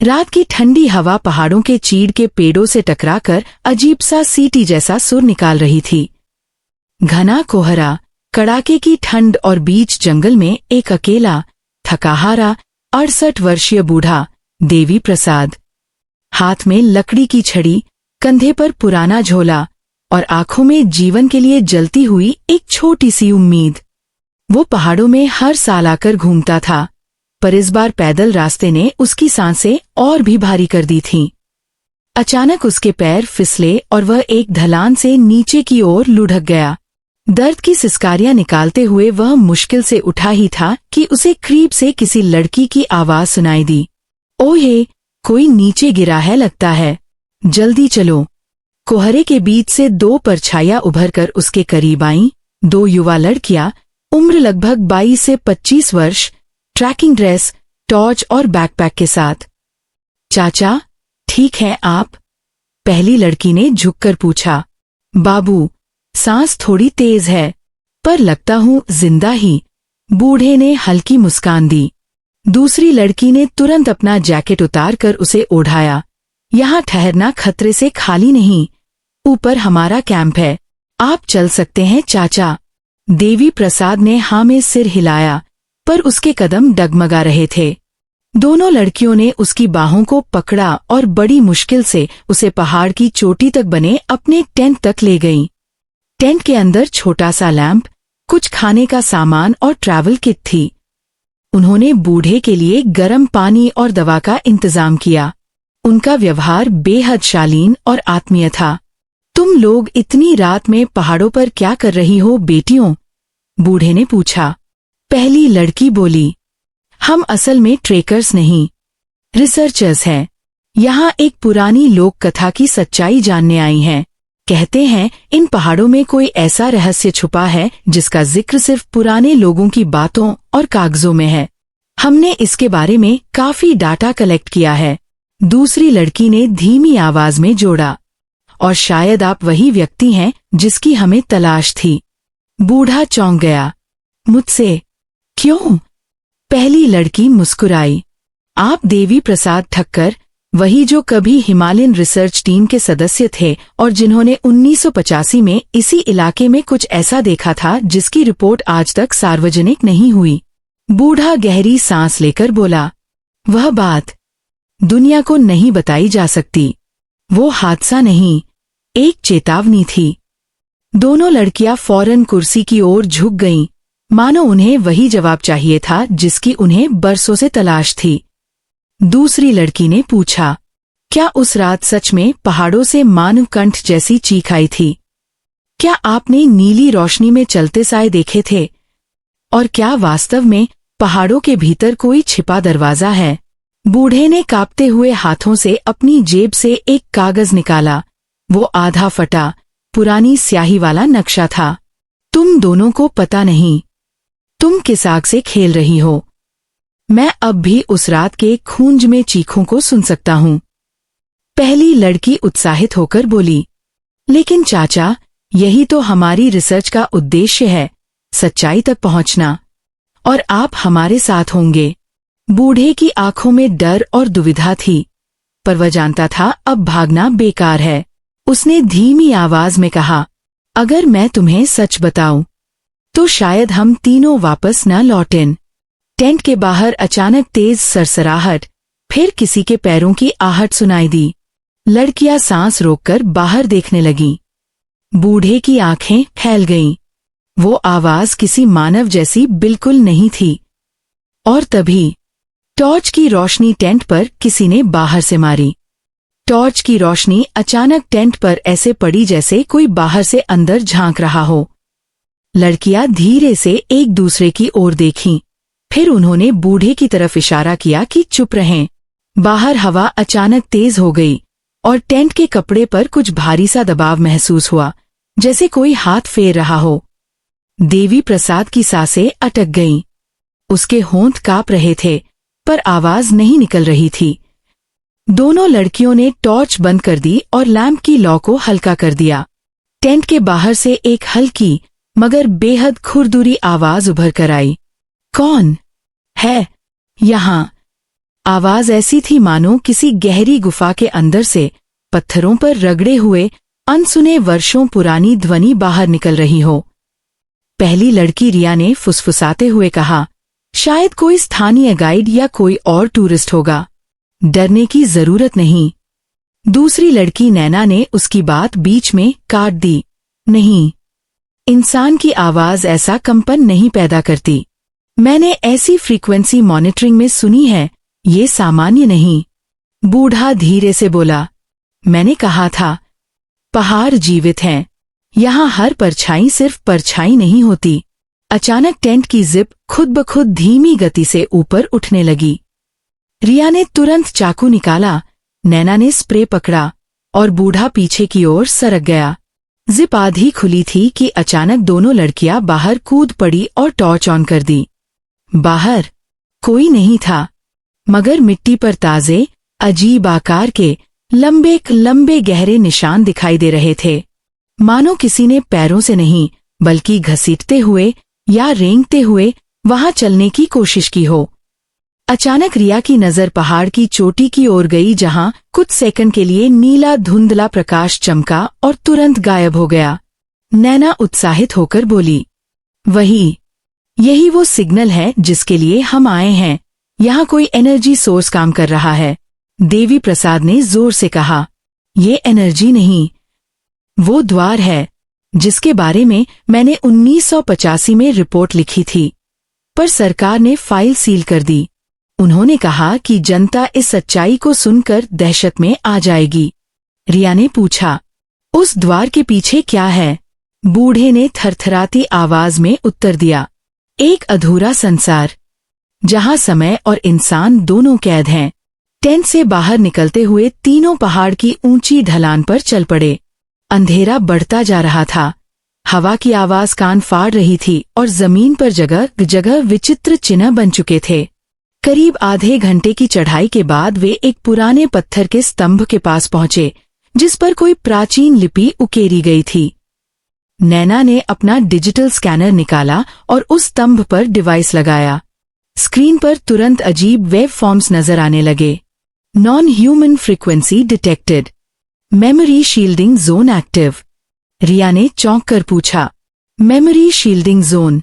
रात की ठंडी हवा पहाड़ों के चीड़ के पेड़ों से टकराकर अजीब सा सीटी जैसा सुर निकाल रही थी। घना कोहरा, कड़ाके की ठंड और बीच जंगल में एक अकेला, थकाहारा 68 वर्षीय बूढ़ा, देवी प्रसाद। हाथ में लकड़ी की छड़ी, कंधे पर पुराना झोला और आंखों में जीवन के लिए जलती हुई एक छोटी सी उम्मीद। वो पहाड़ों में हर साल आकर घूमता था, पर इस बार पैदल रास्ते ने उसकी सांसें और भी भारी कर दी थीं। अचानक उसके पैर फिसले और वह एक ढलान से नीचे की ओर लुढ़क गया। दर्द की सिसकारियां निकालते हुए वह मुश्किल से उठा ही था कि उसे करीब से किसी लड़की की आवाज सुनाई दी। ओहे, कोई नीचे गिरा है लगता है, जल्दी चलो। कोहरे के बीच से दो परछाइयां उभरकर उसके करीब आईं। दो युवा लड़कियां, उम्र लगभग 22 से 25 वर्ष, ट्रैकिंग ड्रेस, टॉर्च और बैकपैक के साथ। चाचा, ठीक है आप? पहली लड़की ने झुककर पूछा। बाबू, सांस थोड़ी तेज है, पर लगता हूं जिंदा ही, बूढ़े ने हल्की मुस्कान दी। दूसरी लड़की ने तुरंत अपना जैकेट उतारकर उसे ओढ़ाया। यहाँ ठहरना खतरे से खाली नहीं, ऊपर हमारा कैंप है, आप चल सकते हैं चाचा। देवी प्रसाद ने हाँ में सिर हिलाया, पर उसके कदम डगमगा रहे थे। दोनों लड़कियों ने उसकी बाहों को पकड़ा और बड़ी मुश्किल से उसे पहाड़ की चोटी तक बने अपने टेंट तक ले गईं। टेंट के अंदर छोटा सा लैंप, कुछ खाने का सामान और ट्रैवल किट थी। उन्होंने बूढ़े के लिए गर्म पानी और दवा का इंतजाम किया। उनका व्यवहार बेहद शालीन और आत्मीय था। तुम लोग इतनी रात में पहाड़ों पर क्या कर रही हो बेटियों? बूढ़े ने पूछा। पहली लड़की बोली, हम असल में ट्रेकर्स नहीं, रिसर्चर्स हैं। यहाँ एक पुरानी लोक कथा की सच्चाई जानने आई हैं। कहते हैं इन पहाड़ों में कोई ऐसा रहस्य छुपा है जिसका जिक्र सिर्फ पुराने लोगों की बातों और कागजों में है। हमने इसके बारे में काफी डाटा कलेक्ट किया है। दूसरी लड़की ने धीमी आवाज में जोड़ा। और शायद आप वही व्यक्ति हैं जिसकी हमें तलाश थी। बूढ़ा चौंक गया। मुझसे? क्यों? पहली लड़की मुस्कुराई। आप देवी प्रसाद ठक्कर, वही जो कभी हिमालयन रिसर्च टीम के सदस्य थे और जिन्होंने 1985 में इसी इलाके में कुछ ऐसा देखा था जिसकी रिपोर्ट आज तक सार्वजनिक नहीं हुई। बूढ़ा गहरी सांस लेकर बोला, वह बात दुनिया को नहीं बताई जा सकती। वो हादसा नहीं, एक चेतावनी थी। दोनों लड़कियां फौरन कुर्सी की ओर झुक गईं, मानो उन्हें वही जवाब चाहिए था जिसकी उन्हें बरसों से तलाश थी। दूसरी लड़की ने पूछा, क्या उस रात सच में पहाड़ों से मानव कंठ जैसी चीख आई थी? क्या आपने नीली रोशनी में चलते साए देखे थे? और क्या वास्तव में पहाड़ों के भीतर कोई छिपा दरवाजा है? बूढ़े ने कांपते हुए हाथों से अपनी जेब से एक कागज निकाला। वो आधा फटा, पुरानी स्याही वाला नक्शा था। तुम दोनों को पता नहीं, तुम किस आग से खेल रही हो। मैं अब भी उस रात के खूंज में चीखों को सुन सकता हूं। पहली लड़की उत्साहित होकर बोली, लेकिन चाचा, यही तो हमारी रिसर्च का उद्देश्य है, सच्चाई तक पहुंचना। और आप हमारे साथ होंगे। बूढ़े की आंखों में डर और दुविधा थी, पर वह जानता था अब भागना बेकार है। उसने धीमी आवाज में कहा, अगर मैं तुम्हें सच बताऊं, तो शायद हम तीनों वापस न लौटें। टेंट के बाहर अचानक तेज सरसराहट, फिर किसी के पैरों की आहट सुनाई दी। लड़कियां सांस रोककर बाहर देखने लगीं। बूढ़े की आंखें फैल गईं। वो आवाज किसी मानव जैसी बिल्कुल नहीं थी। और तभी टॉर्च की रोशनी टेंट पर किसी ने बाहर से मारी। टॉर्च की रोशनी अचानक टेंट पर ऐसे पड़ी जैसे कोई बाहर से अंदर झांक रहा हो। लड़कियां धीरे से एक दूसरे की ओर देखीं, फिर उन्होंने बूढ़े की तरफ इशारा किया कि चुप रहें। बाहर हवा अचानक तेज हो गई और टेंट के कपड़े पर कुछ भारी सा दबाव महसूस हुआ, जैसे कोई हाथ फेर रहा हो। देवी प्रसाद की सांसें अटक गईं। उसके होंठ कांप रहे थे, पर आवाज नहीं निकल रही थी। दोनों लड़कियों ने टॉर्च बंद कर दी और लैंप की लौ को हल्का कर दिया। टेंट के बाहर से एक हल्की मगर बेहद खुरदुरी आवाज उभर कर आई। कौन है यहाँ? आवाज ऐसी थी मानो किसी गहरी गुफा के अंदर से पत्थरों पर रगड़े हुए अनसुने वर्षों पुरानी ध्वनि बाहर निकल रही हो। पहली लड़की रिया ने फुसफुसाते हुए कहा, शायद कोई स्थानीय गाइड या कोई और टूरिस्ट होगा, डरने की जरूरत नहीं। दूसरी लड़की नैना ने उसकी बात बीच में काट दी, नहीं, इंसान की आवाज ऐसा कंपन नहीं पैदा करती। मैंने ऐसी फ्रीक्वेंसी मॉनिटरिंग में सुनी है, ये सामान्य नहीं। बूढ़ा धीरे से बोला, मैंने कहा था, पहाड़ जीवित हैं, यहाँ हर परछाई सिर्फ परछाई नहीं होती। अचानक टेंट की जिप खुद ब खुद धीमी गति से ऊपर उठने लगी। रिया ने तुरंत चाकू निकाला, नैना ने स्प्रे पकड़ा और बूढ़ा पीछे की ओर सरक गया। जिप आधी खुली थी कि अचानक दोनों लड़कियां बाहर कूद पड़ी और टॉर्च ऑन कर दी। बाहर कोई नहीं था, मगर मिट्टी पर ताजे अजीब आकार के लंबे लंबे गहरे निशान दिखाई दे रहे थे, मानो किसी ने पैरों से नहीं बल्कि घसीटते हुए या रेंगते हुए वहां चलने की कोशिश की हो। अचानक रिया की नजर पहाड़ की चोटी की ओर गई, जहां कुछ सेकंड के लिए नीला धुंधला प्रकाश चमका और तुरंत गायब हो गया। नैना उत्साहित होकर बोली, यही वो सिग्नल है जिसके लिए हम आए हैं। यहाँ कोई एनर्जी सोर्स काम कर रहा है। देवी प्रसाद ने जोर से कहा, ये एनर्जी नहीं, वो द्वार है जिसके बारे में मैंने 1985 में रिपोर्ट लिखी थी, पर सरकार ने फाइल सील कर दी। उन्होंने कहा कि जनता इस सच्चाई को सुनकर दहशत में आ जाएगी। रिया ने पूछा, उस द्वार के पीछे क्या है? बूढ़े ने थरथराती आवाज में उत्तर दिया, एक अधूरा संसार, जहां समय और इंसान दोनों कैद हैं। टेंट से बाहर निकलते हुए तीनों पहाड़ की ऊंची ढलान पर चल पड़े। अंधेरा बढ़ता जा रहा था, हवा की आवाज कान फाड़ रही थी और जमीन पर जगह जगह विचित्र चिन्ह बन चुके थे। करीब आधे घंटे की चढ़ाई के बाद वे एक पुराने पत्थर के स्तंभ के पास पहुंचे, जिस पर कोई प्राचीन लिपि उकेरी गई थी। नैना ने अपना डिजिटल स्कैनर निकाला और उस स्तंभ पर डिवाइस लगाया। स्क्रीन पर तुरंत अजीब वेब फॉर्म्स नजर आने लगे। Non human frequency detected, memory shielding zone active. Riya ने चौंक कर पूछा, मेमोरी शील्डिंग जोन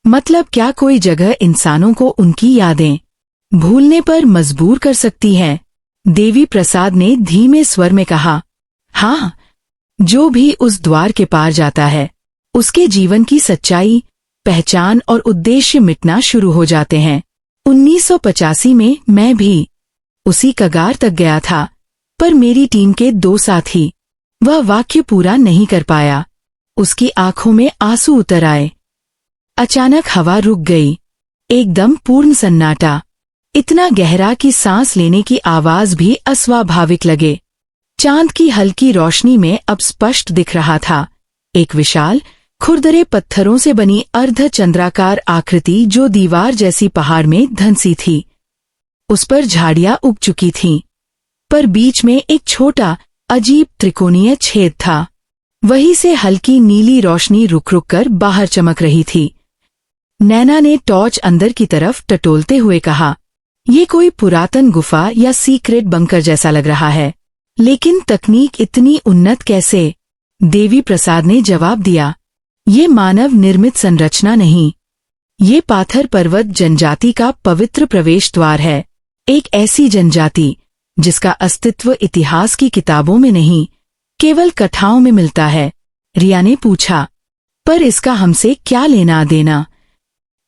मतलब क्या कोई जगह इंसानों को उनकी यादें भूलने पर मजबूर कर सकती है? देवी प्रसाद ने धीमे स्वर में कहा, हाँ, जो भी उस द्वार के पार जाता है, उसके जीवन की सच्चाई, पहचान और उद्देश्य मिटना शुरू हो जाते हैं। 1985 में मैं भी उसी कगार तक गया था, पर मेरी टीम के 2 साथी, वह वाक्य पूरा नहीं कर पाया। उसकी आंखों में आंसू उतर आए। अचानक हवा रुक गई, एकदम पूर्ण सन्नाटा, इतना गहरा कि सांस लेने की आवाज भी अस्वाभाविक लगे। चांद की हल्की रोशनी में अब स्पष्ट दिख रहा था एक विशाल खुरदरे पत्थरों से बनी अर्धचंद्राकार आकृति, जो दीवार जैसी पहाड़ में धंसी थी। उस पर झाड़ियां उग चुकी थीं, पर बीच में एक छोटा अजीब त्रिकोणीय छेद था। वहीं से हल्की नीली रोशनी रुक रुक कर बाहर चमक रही थी। नैना ने टॉर्च अंदर की तरफ टटोलते हुए कहा, ये कोई पुरातन गुफा या सीक्रेट बंकर जैसा लग रहा है, लेकिन तकनीक इतनी उन्नत कैसे? देवी प्रसाद ने जवाब दिया, ये मानव निर्मित संरचना नहीं, ये पाथर पर्वत जनजाति का पवित्र प्रवेश द्वार है। एक ऐसी जनजाति जिसका अस्तित्व इतिहास की किताबों में नहीं, केवल कथाओं में मिलता है। रिया ने पूछा, पर इसका हमसे क्या लेना देना?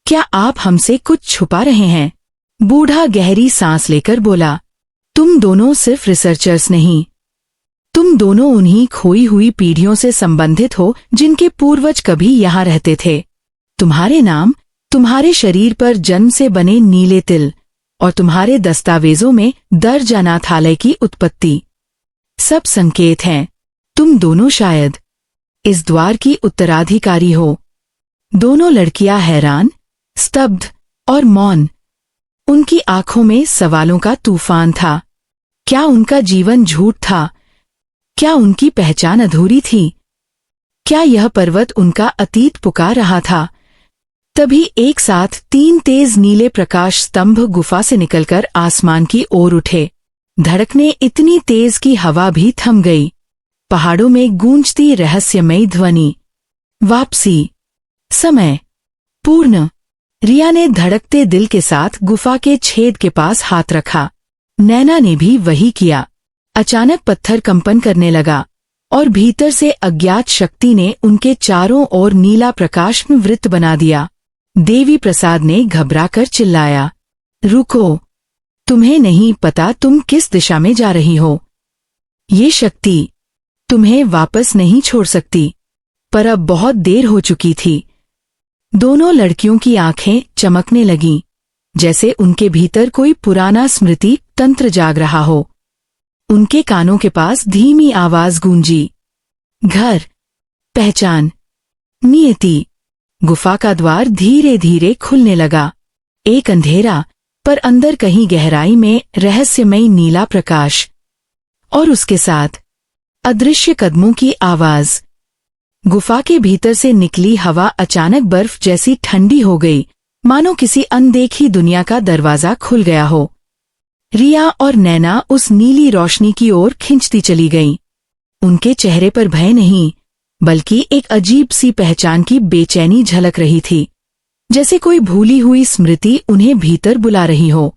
क्या आप हमसे कुछ छुपा रहे हैं? बूढ़ा गहरी सांस लेकर बोला, तुम दोनों सिर्फ रिसर्चर्स नहीं, तुम दोनों उन्हीं खोई हुई पीढ़ियों से संबंधित हो जिनके पूर्वज कभी यहाँ रहते थे। तुम्हारे नाम, तुम्हारे शरीर पर जन्म से बने नीले तिल और तुम्हारे दस्तावेजों में दर्ज अनाथालय की उत्पत्ति, सब संकेत हैं तुम दोनों शायद इस द्वार की उत्तराधिकारी हो। दोनों लड़कियां हैरान, स्तब्ध और मौन। उनकी आंखों में सवालों का तूफान था। क्या उनका जीवन झूठ था? क्या उनकी पहचान अधूरी थी? क्या यह पर्वत उनका अतीत पुकार रहा था? तभी एक साथ 3 तेज नीले प्रकाश स्तंभ गुफा से निकलकर आसमान की ओर उठे। धड़कने इतनी तेज कि हवा भी थम गई। पहाड़ों में गूंजती रहस्यमयी ध्वनि। वापसी। समय। पूर्ण। रिया ने धड़कते दिल के साथ गुफा के छेद के पास हाथ रखा। नैना ने भी वही किया। अचानक पत्थर कंपन करने लगा और भीतर से अज्ञात शक्ति ने उनके चारों ओर नीला प्रकाश में वृत्त बना दिया। देवी प्रसाद ने घबराकर चिल्लाया, रुको, तुम्हें नहीं पता तुम किस दिशा में जा रही हो। ये शक्ति तुम्हें वापस नहीं छोड़ सकती। पर अब बहुत देर हो चुकी थी। दोनों लड़कियों की आंखें चमकने लगीं, जैसे उनके भीतर कोई पुराना स्मृति तंत्र जाग रहा हो। उनके कानों के पास धीमी आवाज गूंजी, घर, पहचान, नियति। गुफा का द्वार धीरे धीरे खुलने लगा। एक अंधेरा, पर अंदर कहीं गहराई में रहस्यमयी नीला प्रकाश। और उसके साथ अदृश्य कदमों की आवाज। गुफा के भीतर से निकली हवा अचानक बर्फ जैसी ठंडी हो गई, मानो किसी अनदेखी दुनिया का दरवाजा खुल गया हो। रिया और नैना उस नीली रोशनी की ओर खिंचती चली गईं। उनके चेहरे पर भय नहीं, बल्कि एक अजीब सी पहचान की बेचैनी झलक रही थी, जैसे कोई भूली हुई स्मृति उन्हें भीतर बुला रही हो।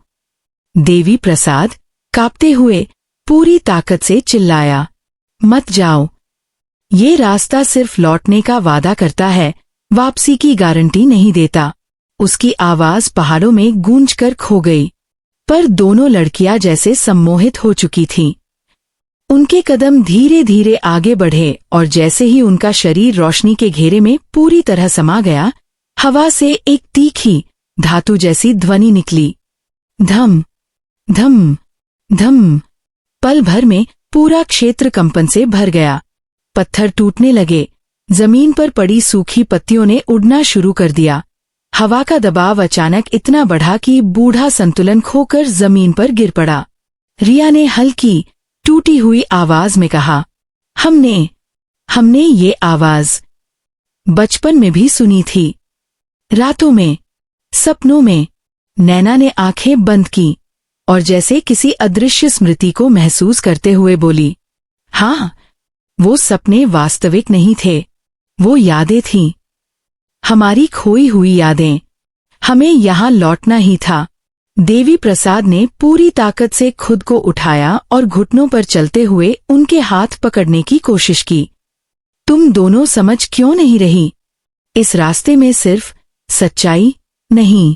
देवी प्रसाद कांपते हुए पूरी ताकत से चिल्लाया, मत जाओ। ये रास्ता सिर्फ लौटने का वादा करता है, वापसी की गारंटी नहीं देता। उसकी आवाज पहाड़ों में गूंजकर खो गई। पर दोनों लड़कियां जैसे सम्मोहित हो चुकी थीं। उनके कदम धीरे धीरे आगे बढ़े और जैसे ही उनका शरीर रोशनी के घेरे में पूरी तरह समा गया, हवा से एक तीखी धातु जैसी ध्वनि निकली। धम, धम, धम। पल भर में पूरा क्षेत्र कंपन से भर गया। पत्थर टूटने लगे। जमीन पर पड़ी सूखी पत्तियों ने उड़ना शुरू कर दिया। हवा का दबाव अचानक इतना बढ़ा कि बूढ़ा संतुलन खोकर जमीन पर गिर पड़ा। रिया ने हल्की, टूटी हुई आवाज में कहा, हमने ये आवाज बचपन में भी सुनी थी, रातों में, सपनों में। नैना ने आंखें बंद की और जैसे किसी अदृश्य स्मृति को महसूस करते हुए बोली, हाँ, वो सपने वास्तविक नहीं थे, वो यादें थीं, हमारी खोई हुई यादें। हमें यहां लौटना ही था। देवी प्रसाद ने पूरी ताकत से खुद को उठाया और घुटनों पर चलते हुए उनके हाथ पकड़ने की कोशिश की। तुम दोनों समझ क्यों नहीं रही? इस रास्ते में सिर्फ सच्चाई नहीं,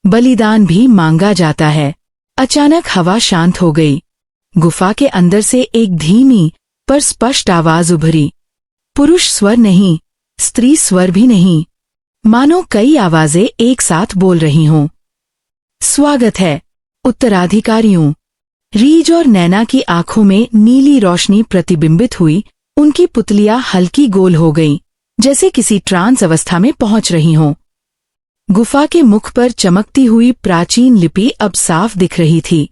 बलिदान भी मांगा जाता है। अचानक हवा शांत हो गई। गुफा के अंदर से एक धीमी पर स्पष्ट आवाज उभरी। पुरुष स्वर नहीं, स्त्री स्वर भी नहीं, मानो कई आवाजें एक साथ बोल रही हों। स्वागत है, उत्तराधिकारियों। रीज और नैना की आंखों में नीली रोशनी प्रतिबिंबित हुई। उनकी पुतलियां हल्की गोल हो गईं, जैसे किसी ट्रांस अवस्था में पहुंच रही हों। गुफा के मुख पर चमकती हुई प्राचीन लिपि अब साफ दिख रही थी,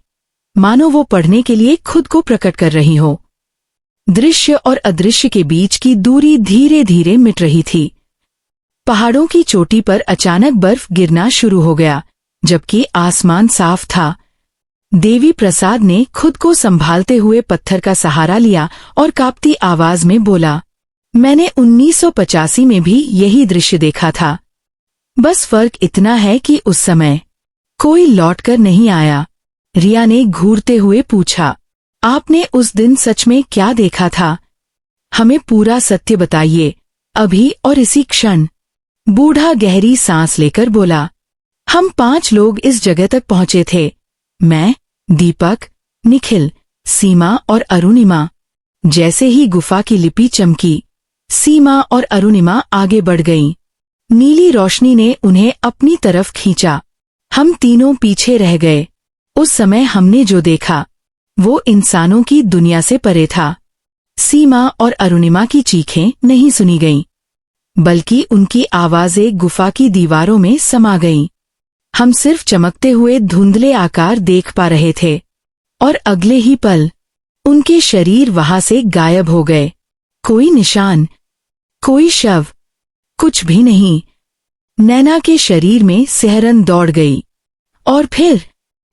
मानो वो पढ़ने के लिए खुद को प्रकट कर रही हो। दृश्य और अदृश्य के बीच की दूरी धीरे धीरे मिट रही थी। पहाड़ों की चोटी पर अचानक बर्फ गिरना शुरू हो गया, जबकि आसमान साफ था। देवी प्रसाद ने खुद को संभालते हुए पत्थर का सहारा लिया और कांपती आवाज में बोला, मैंने 1985 में भी यही दृश्य देखा था। बस फर्क इतना है कि उस समय कोई लौटकर नहीं आया। रिया ने घूरते हुए पूछा, आपने उस दिन सच में क्या देखा था? हमें पूरा सत्य बताइए, अभी और इसी क्षण। बूढ़ा गहरी सांस लेकर बोला, हम 5 लोग इस जगह तक पहुंचे थे। मैं, दीपक, निखिल, सीमा और अरुणिमा। जैसे ही गुफा की लिपि चमकी, सीमा और अरुणिमा आगे बढ़ गईं। नीली रोशनी ने उन्हें अपनी तरफ खींचा। हम तीनों पीछे रह गए। उस समय हमने जो देखा, वो इंसानों की दुनिया से परे था। सीमा और अरुणिमा की चीखें नहीं सुनी गईं, बल्कि उनकी आवाजें गुफा की दीवारों में समा गईं। हम सिर्फ चमकते हुए धुंधले आकार देख पा रहे थे, और अगले ही पल उनके शरीर वहां से गायब हो गए। कोई निशान, कोई शव, कुछ भी नहीं। नैना के शरीर में सिहरन दौड़ गई। और फिर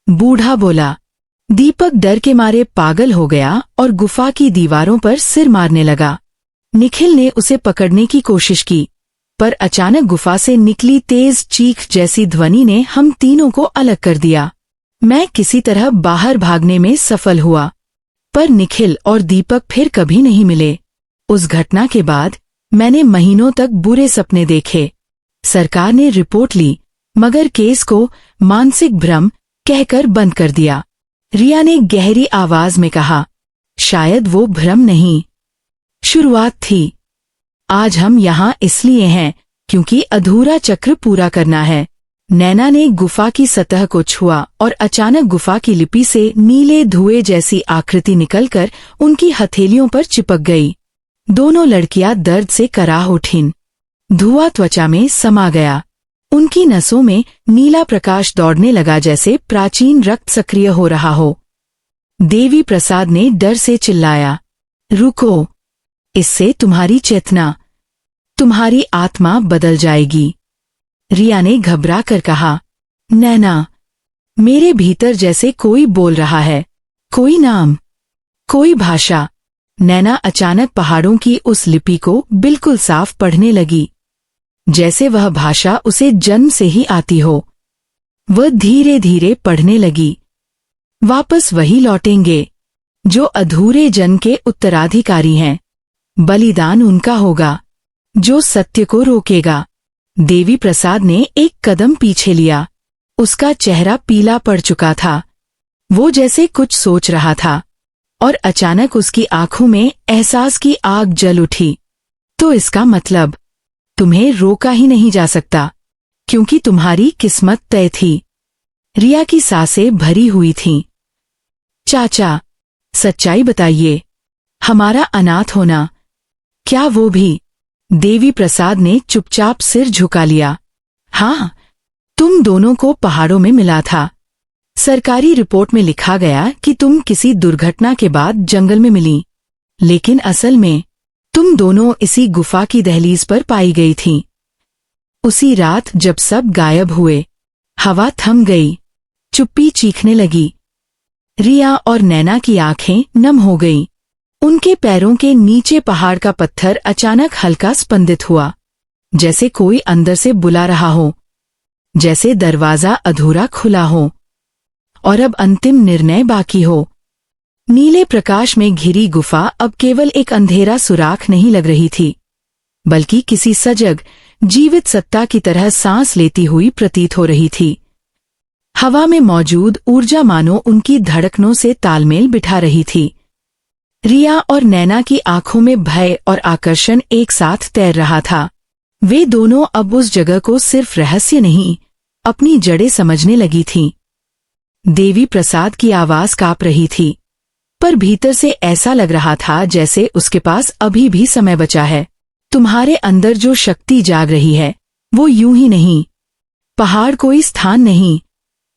बूढ़ा बोला। दीपक डर के मारे पागल हो गया और गुफा की दीवारों पर सिर मारने लगा। निखिल ने उसे पकड़ने की कोशिश की, पर अचानक गुफा से निकली तेज चीख जैसी ध्वनि ने हम तीनों को अलग कर दिया। मैं किसी तरह बाहर भागने में सफल हुआ, पर निखिल और दीपक फिर कभी नहीं मिले। उस घटना के बाद मैंने महीनों तक बुरे सपने देखे। सरकार ने रिपोर्ट ली, मगर केस को मानसिक भ्रम कहकर बंद कर दिया। रिया ने गहरी आवाज में कहा, शायद वो भ्रम नहीं, शुरुआत थी। आज हम यहाँ इसलिए हैं क्योंकि अधूरा चक्र पूरा करना है। नैना ने गुफा की सतह को छुआ और अचानक गुफा की लिपि से नीले धुएं जैसी आकृति निकलकर उनकी हथेलियों पर चिपक गई। दोनों लड़कियां दर्द से कराह उठीं। धुआं त्वचा में समा गया। उनकी नसों में नीला प्रकाश दौड़ने लगा, जैसे प्राचीन रक्त सक्रिय हो रहा हो। देवी प्रसाद ने डर से चिल्लाया, रुको, इससे तुम्हारी चेतना, तुम्हारी आत्मा बदल जाएगी। रिया ने घबरा कर कहा, नैना, मेरे भीतर जैसे कोई बोल रहा है, कोई नाम, कोई भाषा। नैना अचानक पहाड़ों की उस लिपि को बिल्कुल साफ पढ़ने लगी, जैसे वह भाषा उसे जन्म से ही आती हो। वह धीरे धीरे पढ़ने लगी, वापस वही लौटेंगे जो अधूरे जन्म के उत्तराधिकारी हैं। बलिदान उनका होगा जो सत्य को रोकेगा। देवी प्रसाद ने एक कदम पीछे लिया। उसका चेहरा पीला पड़ चुका था। वो जैसे कुछ सोच रहा था, और अचानक उसकी आंखों में एहसास की आग जल उठी। तो इसका मतलब, तुम्हें रोका ही नहीं जा सकता, क्योंकि तुम्हारी किस्मत तय थी। रिया की सांसें भरी हुई थीं। चाचा, सच्चाई बताइए, हमारा अनाथ होना, क्या वो भी? देवी प्रसाद ने चुपचाप सिर झुका लिया। हाँ, तुम दोनों को पहाड़ों में मिला था। सरकारी रिपोर्ट में लिखा गया कि तुम किसी दुर्घटना के बाद जंगल में मिली, लेकिन असल में तुम दोनों इसी गुफा की दहलीज पर पाई गई थीं। उसी रात जब सब गायब हुए, हवा थम गई, चुप्पी चीखने लगी। रिया और नैना की आंखें नम हो गईं। उनके पैरों के नीचे पहाड़ का पत्थर अचानक हल्का स्पंदित हुआ, जैसे कोई अंदर से बुला रहा हो, जैसे दरवाजा अधूरा खुला हो और अब अंतिम निर्णय बाकी हो। नीले प्रकाश में घिरी गुफा अब केवल एक अंधेरा सुराख नहीं लग रही थी, बल्कि किसी सजग, जीवित सत्ता की तरह सांस लेती हुई प्रतीत हो रही थी। हवा में मौजूद ऊर्जा मानो उनकी धड़कनों से तालमेल बिठा रही थी। रिया और नैना की आंखों में भय और आकर्षण एक साथ तैर रहा था। वे दोनों अब उस जगह को सिर्फ रहस्य नहीं, अपनी जड़ें समझने लगी थीं। देवी प्रसाद की आवाज कांप रही थी, पर भीतर से ऐसा लग रहा था जैसे उसके पास अभी भी समय बचा है। तुम्हारे अंदर जो शक्ति जाग रही है, वो यूं ही नहीं। पहाड़ कोई स्थान नहीं,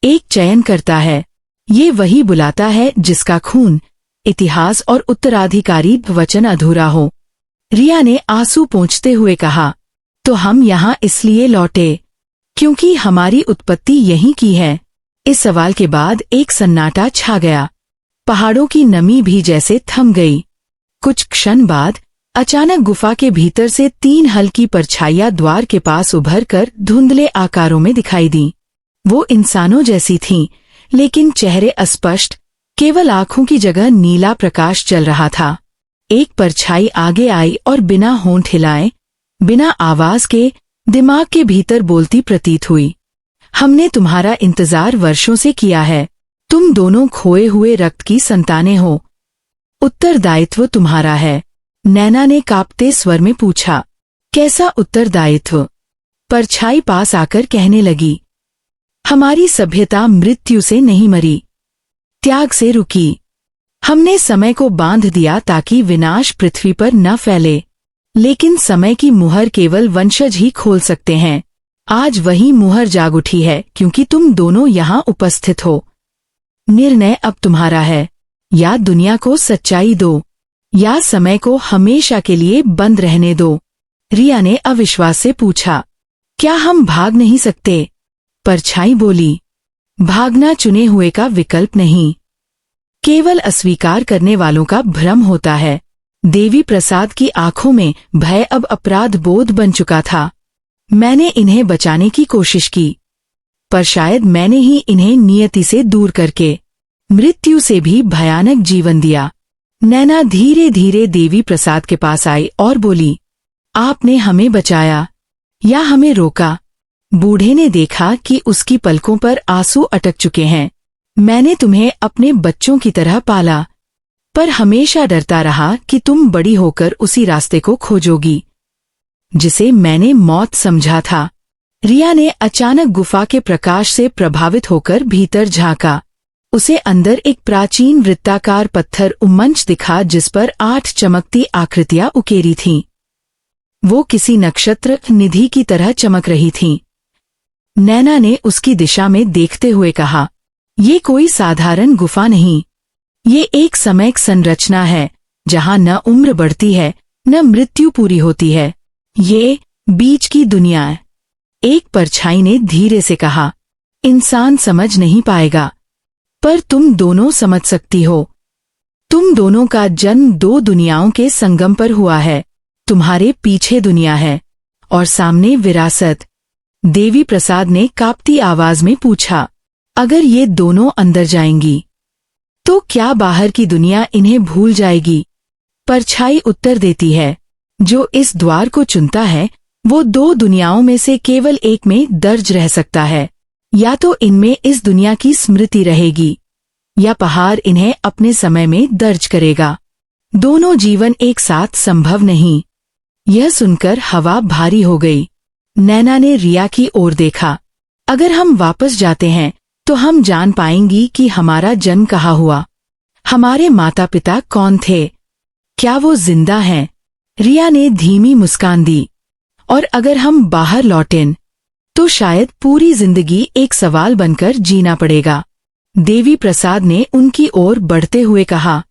एक चयन करता है। ये वही बुलाता है जिसका खून, इतिहास और उत्तराधिकारी वचन अधूरा हो। रिया ने आंसू पोंछते हुए कहा, तो हम यहाँ इसलिए लौटे क्योंकि हमारी उत्पत्ति यहीं की है। इस सवाल के बाद एक सन्नाटा छा गया। पहाड़ों की नमी भी जैसे थम गई। कुछ क्षण बाद अचानक गुफा के भीतर से 3 हल्की परछाइयां द्वार के पास उभरकर धुंधले आकारों में दिखाई दीं। वो इंसानों जैसी थीं, लेकिन चेहरे अस्पष्ट, केवल आंखों की जगह नीला प्रकाश चल रहा था। एक परछाई आगे आई और बिना होंठ हिलाए, बिना आवाज के, दिमाग के भीतर बोलती प्रतीत हुई। हमने तुम्हारा इंतजार वर्षों से किया है। तुम दोनों खोए हुए रक्त की संतानें हो। उत्तरदायित्व तुम्हारा है। नैना ने कांपते स्वर में पूछा, कैसा उत्तरदायित्व? परछाई पास आकर कहने लगी, हमारी सभ्यता मृत्यु से नहीं मरी, त्याग से रुकी। हमने समय को बांध दिया ताकि विनाश पृथ्वी पर न फैले, लेकिन समय की मुहर केवल वंशज ही खोल सकते हैं। आज वही मुहर जाग उठी है क्योंकि तुम दोनों यहाँ उपस्थित हो। निर्णय अब तुम्हारा है, या दुनिया को सच्चाई दो, या समय को हमेशा के लिए बंद रहने दो। रिया ने अविश्वास से पूछा, क्या हम भाग नहीं सकते? परछाई बोली, भागना चुने हुए का विकल्प नहीं, केवल अस्वीकार करने वालों का भ्रम होता है। देवी प्रसाद की आंखों में भय अब अपराध बोध बन चुका था। मैंने इन्हें बचाने की कोशिश की, पर शायद मैंने ही इन्हें नियति से दूर करके मृत्यु से भी भयानक जीवन दिया। नैना धीरे धीरे देवी प्रसाद के पास आई और बोली, आपने हमें बचाया या हमें रोका? बूढ़े ने देखा कि उसकी पलकों पर आंसू अटक चुके हैं। मैंने तुम्हें अपने बच्चों की तरह पाला, पर हमेशा डरता रहा कि तुम बड़ी होकर उसी रास्ते को खोजोगी जिसे मैंने मौत समझा था। रिया ने अचानक गुफा के प्रकाश से प्रभावित होकर भीतर झांका। उसे अंदर एक प्राचीन वृत्ताकार पत्थर उम्मंच दिखा जिस पर 8 चमकती आकृतियां उकेरी थीं। वो किसी नक्षत्र निधि की तरह चमक रही थीं। नैना ने उसकी दिशा में देखते हुए कहा, ये कोई साधारण गुफा नहीं, ये एक समयक संरचना है जहां न उम्र बढ़ती है न मृत्यु पूरी होती है। ये बीच की दुनिया है। एक परछाई ने धीरे से कहा, इंसान समझ नहीं पाएगा, पर तुम दोनों समझ सकती हो। तुम दोनों का जन्म 2 दुनियाओं के संगम पर हुआ है। तुम्हारे पीछे दुनिया है और सामने विरासत। देवी प्रसाद ने कांपती आवाज में पूछा, अगर ये दोनों अंदर जाएंगी तो क्या बाहर की दुनिया इन्हें भूल जाएगी? परछाई उत्तर देती है, जो इस द्वार को चुनता है वो 2 दुनियाओं में से केवल एक में दर्ज रह सकता है। या तो इनमें इस दुनिया की स्मृति रहेगी या पहाड़ इन्हें अपने समय में दर्ज करेगा। दोनों जीवन एक साथ संभव नहीं। यह सुनकर हवा भारी हो गई। नैना ने रिया की ओर देखा, अगर हम वापस जाते हैं तो हम जान पाएंगी कि हमारा जन्म कहाँ हुआ, हमारे माता पिता कौन थे, क्या वो जिंदा हैं? रिया ने धीमी मुस्कान दी, और अगर हम बाहर लौटें तो शायद पूरी जिंदगी एक सवाल बनकर जीना पड़ेगा। देवी प्रसाद ने उनकी ओर बढ़ते हुए कहा,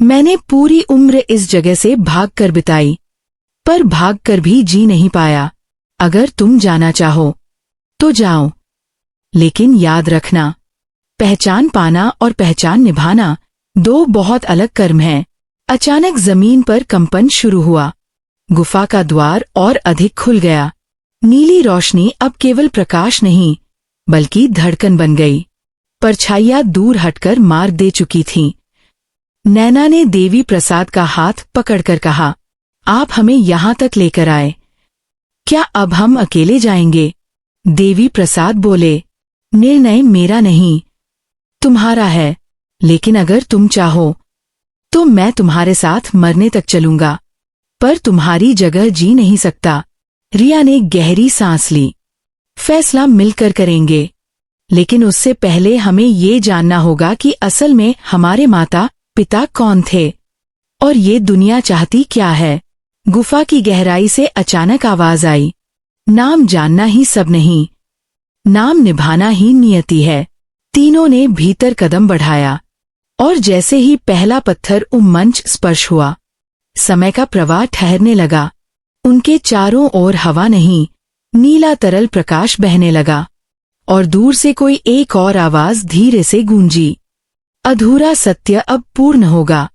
मैंने पूरी उम्र इस जगह से भागकर बिताई, पर भागकर भी जी नहीं पाया। अगर तुम जाना चाहो तो जाओ, लेकिन याद रखना, पहचान पाना और पहचान निभाना 2 बहुत अलग कर्म हैं। अचानक जमीन पर कंपन शुरू हुआ। गुफा का द्वार और अधिक खुल गया। नीली रोशनी अब केवल प्रकाश नहीं बल्कि धड़कन बन गई। परछाइयां दूर हटकर मार्ग दे चुकी थीं। नैना ने देवी प्रसाद का हाथ पकड़कर कहा, आप हमें यहां तक लेकर आए, क्या अब हम अकेले जाएंगे? देवी प्रसाद बोले, निर्णय मेरा नहीं, तुम्हारा है, लेकिन अगर तुम चाहो तो मैं तुम्हारे साथ मरने तक चलूंगा, पर तुम्हारी जगह जी नहीं सकता। रिया ने गहरी सांस ली। फैसला मिलकर करेंगे, लेकिन उससे पहले हमें ये जानना होगा कि असल में हमारे माता पिता कौन थे और ये दुनिया चाहती क्या है। गुफा की गहराई से अचानक आवाज आई, नाम जानना ही सब नहीं, नाम निभाना ही नियति है। तीनों ने भीतर कदम बढ़ाया और जैसे ही पहला पत्थर उम्मंच स्पर्श हुआ, समय का प्रवाह ठहरने लगा। उनके चारों ओर हवा नहीं, नीला तरल प्रकाश बहने लगा और दूर से कोई एक और आवाज धीरे से गूंजी, अधूरा सत्य अब पूर्ण होगा।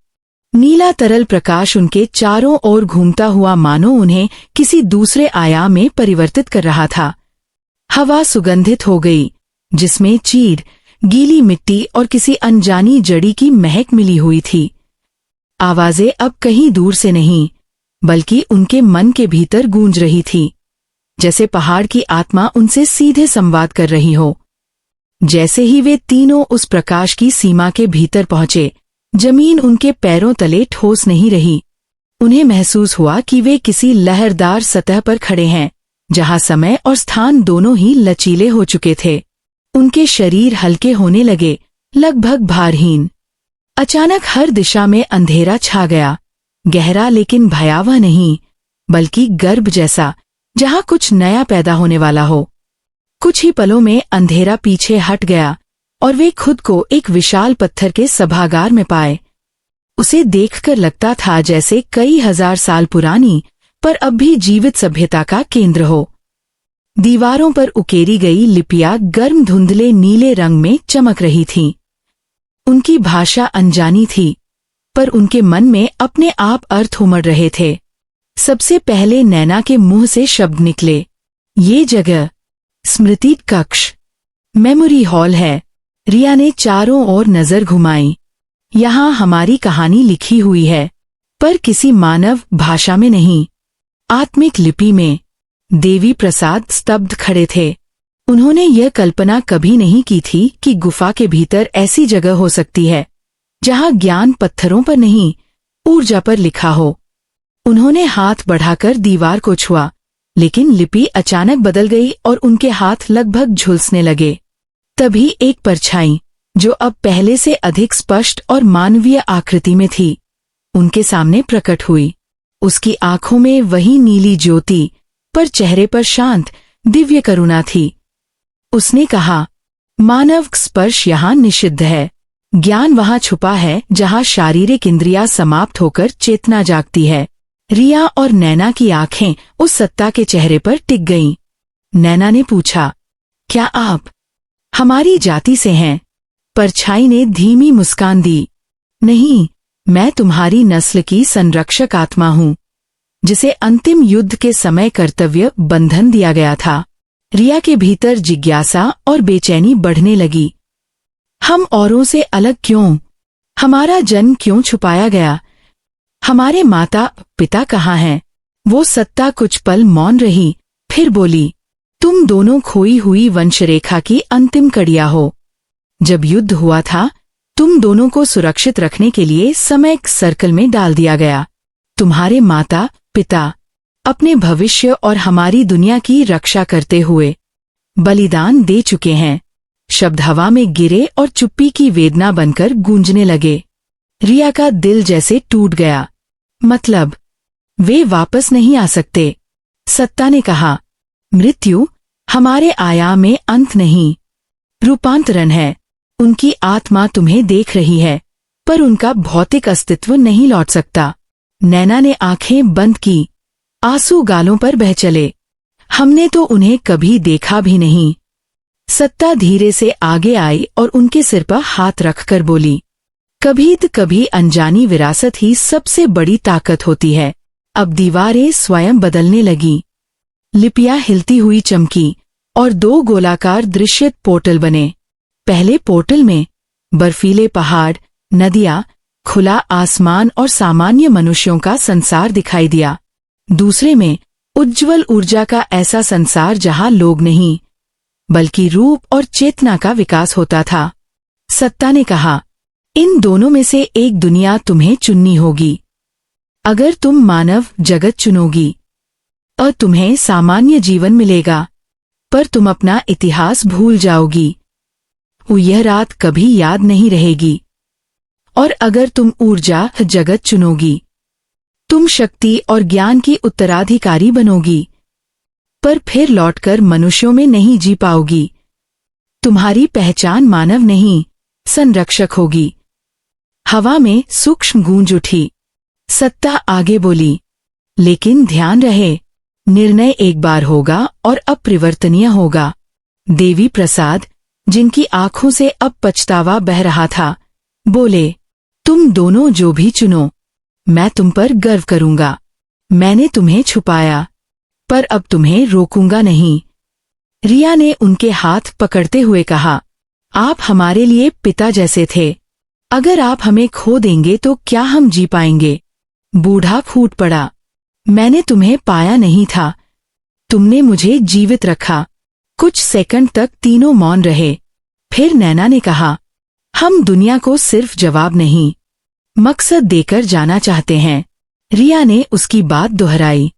नीला तरल प्रकाश उनके चारों ओर घूमता हुआ मानो उन्हें किसी दूसरे आयाम में परिवर्तित कर रहा था। हवा सुगंधित हो गई, जिसमें चीड़, गीली मिट्टी और किसी अनजानी जड़ी की महक मिली हुई थी। आवाजें अब कहीं दूर से नहीं, बल्कि उनके मन के भीतर गूंज रही थी, जैसे पहाड़ की आत्मा उनसे सीधे संवाद कर रही हो। जैसे ही वे तीनों उस प्रकाश की सीमा के भीतर पहुंचे, जमीन उनके पैरों तले ठोस नहीं रही। उन्हें महसूस हुआ कि वे किसी लहरदार सतह पर खड़े हैं, जहां समय और स्थान दोनों ही लचीले हो चुके थे। उनके शरीर हल्के होने लगे, लगभग भारहीन। अचानक हर दिशा में अंधेरा छा गया, गहरा लेकिन भयावह नहीं, बल्कि गर्भ जैसा, जहां कुछ नया पैदा होने वाला हो। कुछ ही पलों में अंधेरा पीछे हट गया और वे खुद को एक विशाल पत्थर के सभागार में पाए। उसे देखकर लगता था जैसे कई हजार साल पुरानी पर अब भी जीवित सभ्यता का केंद्र हो। दीवारों पर उकेरी गई लिपियां गर्म धुंधले नीले रंग में चमक रही थीं। उनकी भाषा अनजानी थी, पर उनके मन में अपने आप अर्थ उमड़ रहे थे। सबसे पहले नैना के मुंह से शब्द निकले, ये जगह स्मृति कक्ष, मेमोरी हॉल है। रिया ने चारों ओर नजर घुमाई। यहाँ हमारी कहानी लिखी हुई है, पर किसी मानव भाषा में नहीं, आत्मिक लिपि में। देवी प्रसाद स्तब्ध खड़े थे। उन्होंने यह कल्पना कभी नहीं की थी कि गुफा के भीतर ऐसी जगह हो सकती है जहां ज्ञान पत्थरों पर नहीं, ऊर्जा पर लिखा हो। उन्होंने हाथ बढ़ाकर दीवार को छुआ, लेकिन लिपि अचानक बदल गई और उनके हाथ लगभग झुलसने लगे। तभी एक परछाई, जो अब पहले से अधिक स्पष्ट और मानवीय आकृति में थी, उनके सामने प्रकट हुई। उसकी आंखों में वही नीली ज्योति, पर चेहरे पर शांत, दिव्य करुणा थी। उसने कहा, मानव स्पर्श यहाँ निषिद्ध है। ज्ञान वहाँ छुपा है जहाँ शारीरिक इंद्रियां समाप्त होकर चेतना जागती है। रिया और नैना की आंखें उस सत्ता के चेहरे पर टिक गईं। नैना ने पूछा, क्या आप हमारी जाति से हैं? परछाई ने धीमी मुस्कान दी, नहीं, मैं तुम्हारी नस्ल की संरक्षक आत्मा हूँ, जिसे अंतिम युद्ध के समय कर्तव्य बंधन दिया गया था। रिया के भीतर जिज्ञासा और बेचैनी बढ़ने लगी। हम औरों से अलग क्यों? हमारा जन्म क्यों छुपाया गया? हमारे माता पिता कहाँ हैं? वो सत्ता कुछ पल मौन रही, फिर बोली, तुम दोनों खोई हुई वंशरेखा की अंतिम कड़िया हो। जब युद्ध हुआ था, तुम दोनों को सुरक्षित रखने के लिए समय सर्कल में डाल दिया गया। तुम्हारे माता पिता अपने भविष्य और हमारी दुनिया की रक्षा करते हुए बलिदान दे चुके हैं। शब्द हवा में गिरे और चुप्पी की वेदना बनकर गूंजने लगे। रिया का दिल जैसे टूट गया। मतलब, वे वापस नहीं आ सकते। सत्ता ने कहा, मृत्यु हमारे आयाम में अंत नहीं, रूपांतरण है। उनकी आत्मा तुम्हें देख रही है, पर उनका भौतिक अस्तित्व नहीं लौट सकता। नैना ने आंखें बंद की, आंसू गालों पर बह चले। हमने तो उन्हें कभी देखा भी नहीं। सत्ता धीरे से आगे आई और उनके सिर पर हाथ रखकर बोली, कभी अनजानी विरासत ही सबसे बड़ी ताकत होती है। अब दीवारें स्वयं बदलने लगी। लिपियां हिलती हुई चमकी और दो गोलाकार दृश्य पोर्टल बने। पहले पोर्टल में बर्फीले पहाड़, नदियां, खुला आसमान और सामान्य मनुष्यों का संसार दिखाई दिया। दूसरे में उज्ज्वल ऊर्जा का ऐसा संसार जहां लोग नहीं, बल्कि रूप और चेतना का विकास होता था। सत्ता ने कहा, इन दोनों में से एक दुनिया तुम्हें चुननी होगी। अगर तुम मानव जगत चुनोगी, और तुम्हें सामान्य जीवन मिलेगा, पर तुम अपना इतिहास भूल जाओगी। यह रात कभी याद नहीं रहेगी। और अगर तुम ऊर्जा जगत चुनोगी, तुम शक्ति और ज्ञान की उत्तराधिकारी बनोगी, पर फिर लौटकर मनुष्यों में नहीं जी पाओगी। तुम्हारी पहचान मानव नहीं, संरक्षक होगी। हवा में सूक्ष्म गूंज उठी। सत्ता आगे बोली, लेकिन ध्यान रहे, निर्णय एक बार होगा और अपरिवर्तनीय होगा। देवी प्रसाद, जिनकी आंखों से अब पछतावा बह रहा था, बोले, तुम दोनों जो भी चुनो, मैं तुम पर गर्व करूंगा। मैंने तुम्हें छुपाया, पर अब तुम्हें रोकूंगा नहीं। रिया ने उनके हाथ पकड़ते हुए कहा, आप हमारे लिए पिता जैसे थे। अगर आप हमें खो देंगे तो क्या हम जी पाएंगे? बूढ़ा फूट पड़ा, मैंने तुम्हें पाया नहीं था, तुमने मुझे जीवित रखा। कुछ सेकंड तक तीनों मौन रहे। फिर नैना ने कहा, हम दुनिया को सिर्फ जवाब नहीं, मकसद देकर जाना चाहते हैं। रिया ने उसकी बात दोहराई,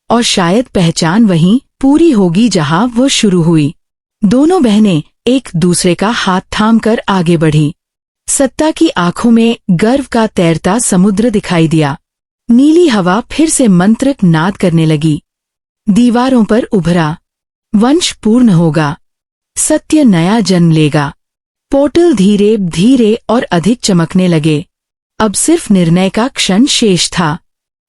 और शायद पहचान वहीं पूरी होगी जहां वो शुरू हुई। दोनों बहनें एक दूसरे का हाथ थामकर आगे बढ़ी। सत्ता की आंखों में गर्व का तैरता समुद्र दिखाई दिया। नीली हवा फिर से मंत्र नाद करने लगी। दीवारों पर उभरा, वंश पूर्ण होगा, सत्य नया जन्म लेगा। पोर्टल धीरे धीरे और अधिक चमकने लगे। अब सिर्फ निर्णय का क्षण शेष था,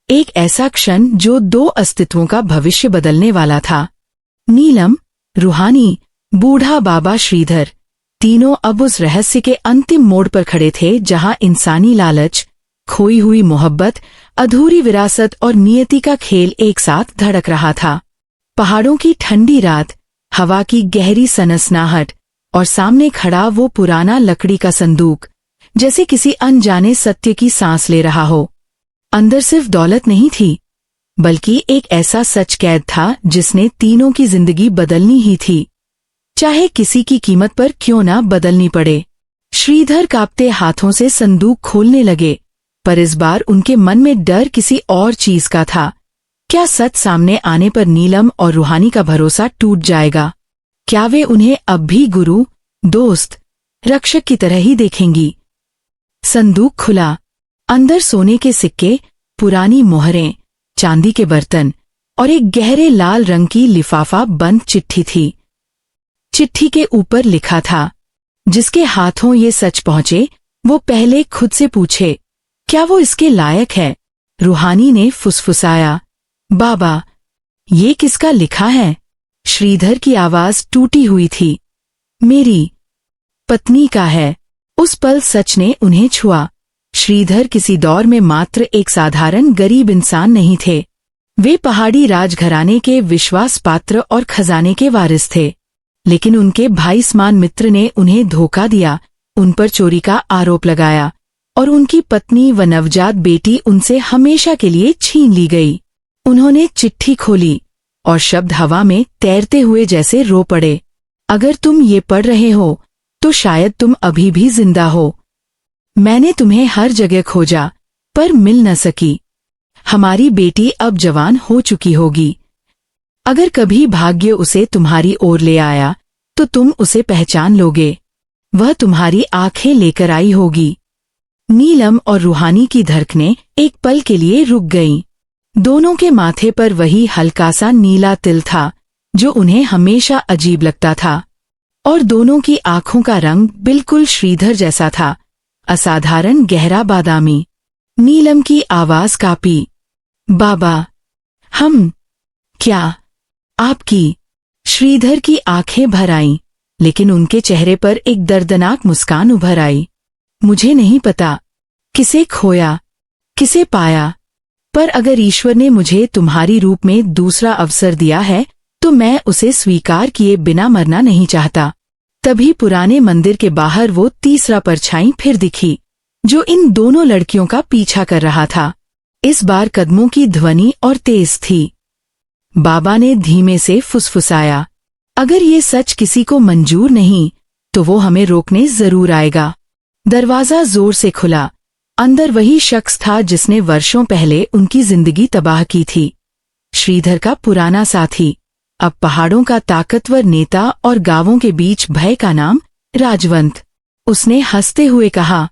एक ऐसा क्षण जो दो अस्तित्वों का भविष्य बदलने वाला था। नीलम, रूहानी, बूढ़ा बाबा श्रीधर, तीनों अब उस रहस्य के अंतिम मोड़ पर खड़े थे जहां इंसानी लालच, खोई हुई मोहब्बत, अधूरी विरासत और नियति का खेल एक साथ धड़क रहा था। पहाड़ों की ठंडी रात, हवा की गहरी सनसनाहट और सामने खड़ा वो पुराना लकड़ी का संदूक, जैसे किसी अनजाने सत्य की सांस ले रहा हो। अंदर सिर्फ दौलत नहीं थी, बल्कि एक ऐसा सच कैद था जिसने तीनों की जिंदगी बदलनी ही थी, चाहे किसी की कीमत पर क्यों ना बदलनी पड़े। श्रीधर कांपते हाथों से संदूक खोलने लगे, पर इस बार उनके मन में डर किसी और चीज का था। क्या सच सामने आने पर नीलम और रूहानी का भरोसा टूट जाएगा? क्या वे उन्हें अब भी गुरु, दोस्त, रक्षक की तरह ही देखेंगी? संदूक खुला। अंदर सोने के सिक्के, पुरानी मोहरें, चांदी के बर्तन और एक गहरे लाल रंग की लिफाफा बंद चिट्ठी थी। चिट्ठी के ऊपर लिखा था, जिसके हाथों ये सच पहुंचे वो पहले खुद से पूछे, क्या वो इसके लायक है? रूहानी ने फुसफुसाया, बाबा, ये किसका लिखा है? श्रीधर की आवाज टूटी हुई थी, मेरी पत्नी का है। उस पल सच ने उन्हें छुआ। श्रीधर किसी दौर में मात्र एक साधारण गरीब इंसान नहीं थे, वे पहाड़ी राजघराने के विश्वास पात्र और खजाने के वारिस थे। लेकिन उनके भाई समान मित्र ने उन्हें धोखा दिया, उन पर चोरी का आरोप लगाया और उनकी पत्नी व नवजात बेटी उनसे हमेशा के लिए छीन ली गई। उन्होंने चिट्ठी खोली और शब्द हवा में तैरते हुए जैसे रो पड़े, अगर तुम ये पढ़ रहे हो तो शायद तुम अभी भी जिंदा हो। मैंने तुम्हें हर जगह खोजा पर मिल न सकी। हमारी बेटी अब जवान हो चुकी होगी। अगर कभी भाग्य उसे तुम्हारी ओर ले आया तो तुम उसे पहचान लोगे। वह तुम्हारी आंखें लेकर आई होगी। नीलम और रूहानी की धड़कनें एक पल के लिए रुक गईं। दोनों के माथे पर वही हल्का सा नीला तिल था जो उन्हें हमेशा अजीब लगता था, और दोनों की आंखों का रंग बिल्कुल श्रीधर जैसा था, असाधारण गहरा बादामी। नीलम की आवाज कांपी, बाबा, हम क्या आपकी? श्रीधर की आंखें भर आईं, लेकिन उनके चेहरे पर एक दर्दनाक मुस्कान उभर आई। मुझे नहीं पता किसे खोया, किसे पाया, पर अगर ईश्वर ने मुझे तुम्हारी रूप में दूसरा अवसर दिया है तो मैं उसे स्वीकार किए बिना मरना नहीं चाहता। तभी पुराने मंदिर के बाहर वो तीसरा परछाई फिर दिखी, जो इन दोनों लड़कियों का पीछा कर रहा था। इस बार कदमों की ध्वनि और तेज थी। बाबा ने धीमे से फुसफुसाया, अगर ये सच किसी को मंजूर नहीं तो वो हमें रोकने जरूर आएगा। दरवाजा जोर से खुला। अंदर वही शख्स था जिसने वर्षों पहले उनकी जिंदगी तबाह की थी। श्रीधर का पुराना साथी, अब पहाड़ों का ताकतवर नेता और गांवों के बीच भय का नाम, राजवंत। उसने हंसते हुए कहा,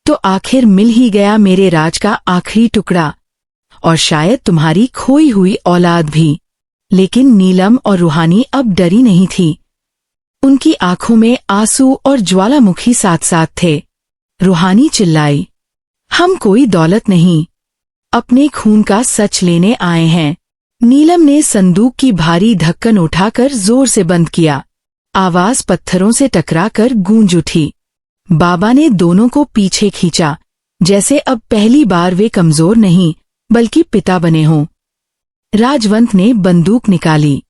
तो आखिर मिल ही गया मेरे राज का आखिरी टुकड़ा, और शायद तुम्हारी खोई हुई औलाद भी। लेकिन नीलम और रूहानी अब डरी नहीं थी। उनकी आंखों में आंसू और ज्वालामुखी साथ साथ थे। रूहानी चिल्लाई, हम कोई दौलत नहीं, अपने खून का सच लेने आए हैं। नीलम ने संदूक की भारी ढक्कन उठाकर जोर से बंद किया। आवाज पत्थरों से टकराकर गूंज उठी। बाबा ने दोनों को पीछे खींचा, जैसे अब पहली बार वे कमजोर नहीं बल्कि पिता बने हों। राजवंत ने बंदूक निकाली।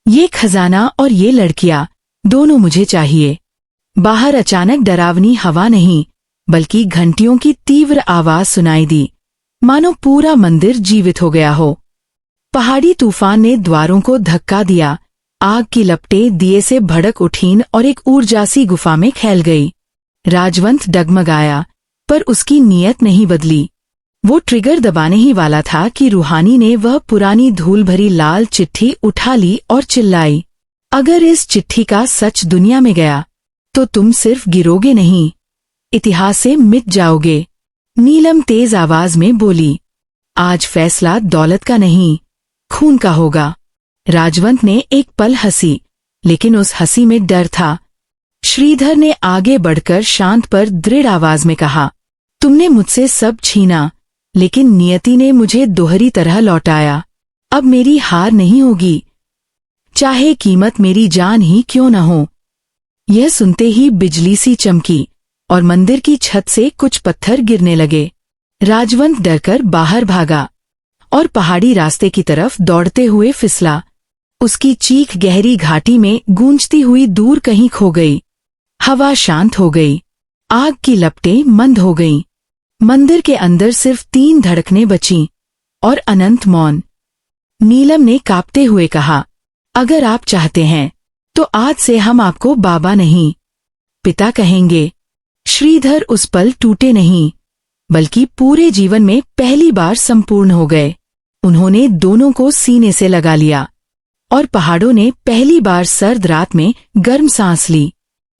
ये खजाना और ये लड़कियां, दोनों मुझे चाहिए। बाहर अचानक डरावनी हवा नहीं बल्कि घंटियों की तीव्र आवाज सुनाई दी, मानो पूरा मंदिर जीवित हो गया हो। पहाड़ी तूफान ने द्वारों को धक्का दिया। आग की लपटें दिए से भड़क उठीं और एक ऊर्जासी गुफा में फैल गई। राजवंत डगमगाया, पर उसकी नीयत नहीं बदली। वो ट्रिगर दबाने ही वाला था कि रूहानी ने वह पुरानी धूल भरी लाल चिट्ठी उठा ली और चिल्लाई, अगर इस चिट्ठी का सच दुनिया में गया तो तुम सिर्फ गिरोगे नहीं, इतिहास से मिट जाओगे। नीलम तेज आवाज में बोली, आज फैसला दौलत का नहीं, खून का होगा। राजवंत ने एक पल हंसी, लेकिन उस हंसी में डर था। श्रीधर ने आगे बढ़कर शांत पर दृढ़ आवाज में कहा, तुमने मुझसे सब छीना, लेकिन नियति ने मुझे दोहरी तरह लौटाया। अब मेरी हार नहीं होगी। चाहे कीमत मेरी जान ही क्यों न हो। यह सुनते ही बिजली सी चमकी और मंदिर की छत से कुछ पत्थर गिरने लगे। राजवंत डरकर बाहर भागा और पहाड़ी रास्ते की तरफ दौड़ते हुए फिसला। उसकी चीख गहरी घाटी में गूंजती हुई दूर कहीं खो गई। हवा शांत हो गई, आग की लपटें मंद हो गईं। मंदिर के अंदर सिर्फ 3 धड़कनें बचीं और अनंत मौन। नीलम ने कांपते हुए कहा, अगर आप चाहते हैं तो आज से हम आपको बाबा नहीं, पिता कहेंगे। श्रीधर उस पल टूटे नहीं, बल्कि पूरे जीवन में पहली बार संपूर्ण हो गए। उन्होंने दोनों को सीने से लगा लिया और पहाड़ों ने पहली बार सर्द रात में गर्म सांस ली।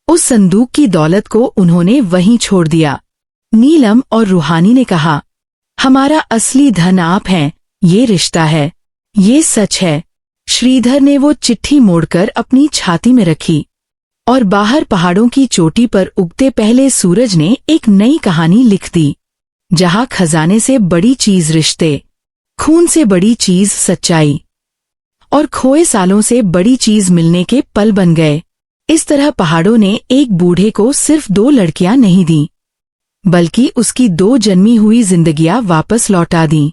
उस संदूक की दौलत को उन्होंने वहीं छोड़ दिया। नीलम और रूहानी ने कहा, हमारा असली धन आप हैं, ये रिश्ता है, ये सच है। श्रीधर ने वो चिट्ठी मोड़कर अपनी छाती में रखी और बाहर पहाड़ों की चोटी पर उगते पहले सूरज ने एक नई कहानी लिख दी, जहां खजाने से बड़ी चीज रिश्ते, खून से बड़ी चीज सच्चाई और खोए सालों से बड़ी चीज मिलने के पल बन गए। इस तरह पहाड़ों ने एक बूढ़े को सिर्फ 2 लड़कियां नहीं दी, बल्कि उसकी 2 जन्मी हुई जिंदगियां वापस लौटा दी।